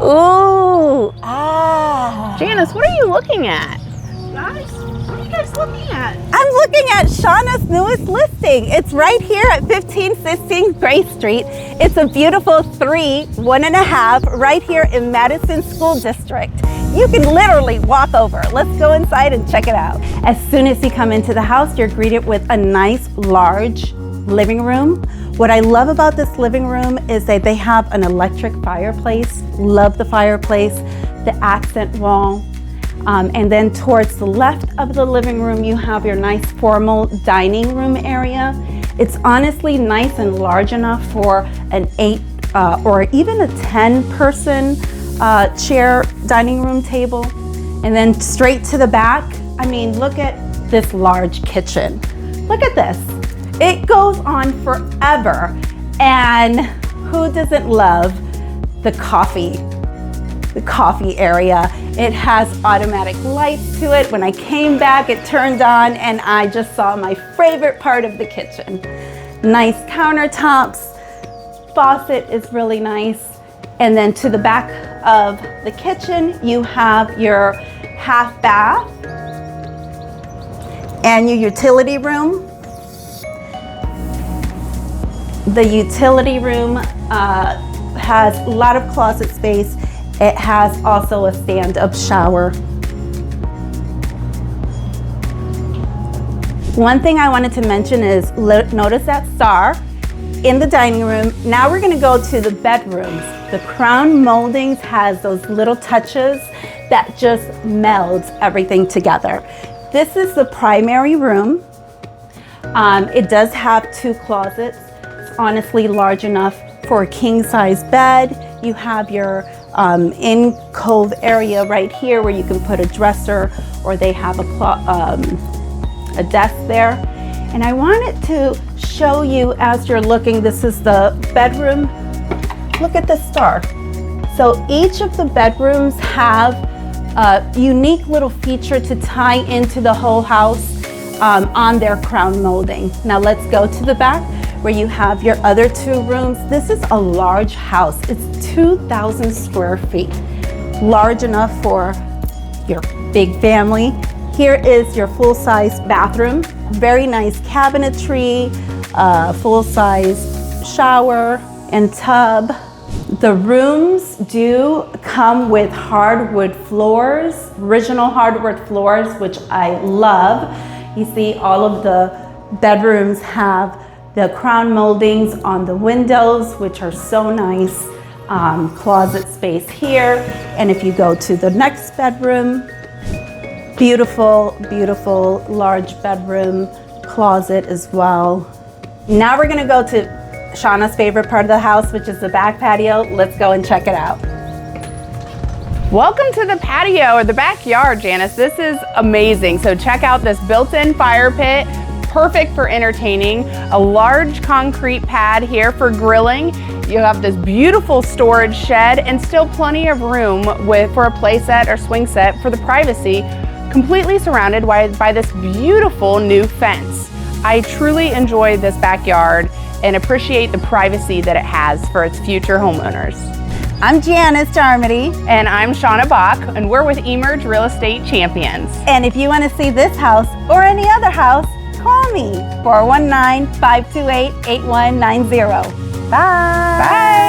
Ooh, ah. Janice, what are you looking at? Guys, what are you guys looking at? I'm looking at Shawna's newest listing. It's right here at 1516 Gray Street. It's a beautiful 3, 1.5, right here in Madison School District. You can literally walk over. Let's go inside and check it out. As soon as you come into the house, you're greeted with a nice, large living room. What I love about this living room is that they have an electric fireplace. Love the fireplace, the accent wall. And then towards the left of the living room, you have your nice formal dining room area. It's honestly nice and large enough for an 8 or even a 10-person chair dining room table. And then straight to the back, I mean, look at this large kitchen. Look at this. It goes on forever. And who doesn't love the coffee area? It has automatic lights to it. When I came back, it turned on and I just saw my favorite part of the kitchen. Nice countertops, faucet is really nice. And then to the back of the kitchen, you have your half bath and your utility room. The utility room has a lot of closet space. It has also a stand-up shower. One thing I wanted to mention is notice that star in the dining room. Now we're gonna go to the bedrooms. The crown moldings has those little touches that just melds everything together. This is the primary room. It does have 2 closets. It's honestly large enough for a king-size bed. You have your in-cove area right here where you can put a dresser, or they have a desk there. And I wanted to show you as you're looking, this is the bedroom. Look at the star. So each of the bedrooms have a unique little feature to tie into the whole house on their crown molding. Now let's go to the back where you have your other 2 rooms. This is a large house. It's 2,000 square feet. Large enough for your big family. Here is your full-size bathroom. Very nice cabinetry, full-size shower and tub. The rooms do come with hardwood floors, original hardwood floors, which I love. You see all of the bedrooms have the crown moldings on the windows, which are so nice. Closet space here. And if you go to the next bedroom, beautiful, beautiful large bedroom, closet as well. Now we're gonna go to Shawna's favorite part of the house, which is the back patio. Let's go and check it out. Welcome to the patio or the backyard, Janice. This is amazing. So check out this built-in fire pit, perfect for entertaining, a large concrete pad here for grilling. You have this beautiful storage shed and still plenty of room for a play set or swing set for the privacy, completely surrounded by this beautiful new fence. I truly enjoy this backyard and appreciate the privacy that it has for its future homeowners. I'm Janice Darmody. And I'm Shawna Bock, and we're with Emerge Real Estate Champions. And if you want to see this house or any other house, call me, 419-528-8190. Bye. Bye.